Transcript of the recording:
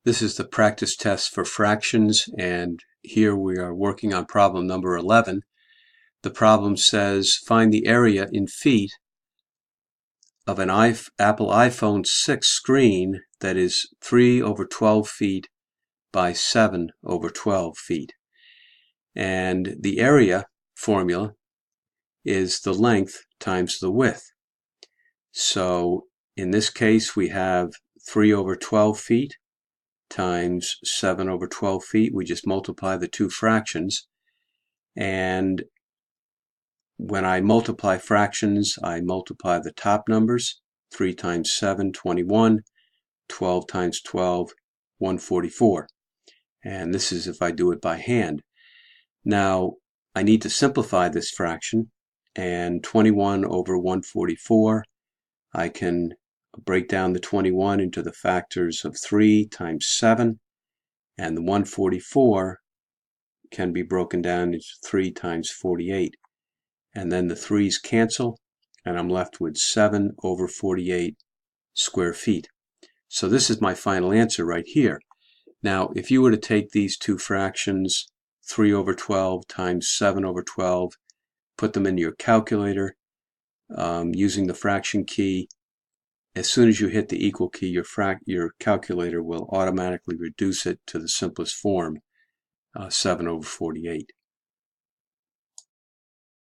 This is the practice test for fractions, and here we are working on problem number 11. The problem says find the area in feet of an Apple iPhone 6 screen that is 3/12 feet by 7/12 feet. And the area formula is the length times the width. So in this case we have 3/12 feet times 7/12 feet. We just multiply the two fractions, and when I multiply fractions, I multiply the top numbers. 3 times 7, 21. 12 times 12, 144. And this is if I do it by hand. Now I need to simplify this fraction, and 21 over 144, I can break down the 21 into the factors of 3 times 7, and the 144 can be broken down into 3 times 48. And then the 3's cancel, and I'm left with 7/48 square feet. So this is my final answer right here. Now, if you were to take these two fractions, 3/12 times 7/12, put them into your calculator using the fraction key, as soon as you hit the equal key, your calculator will automatically reduce it to the simplest form, 7/48.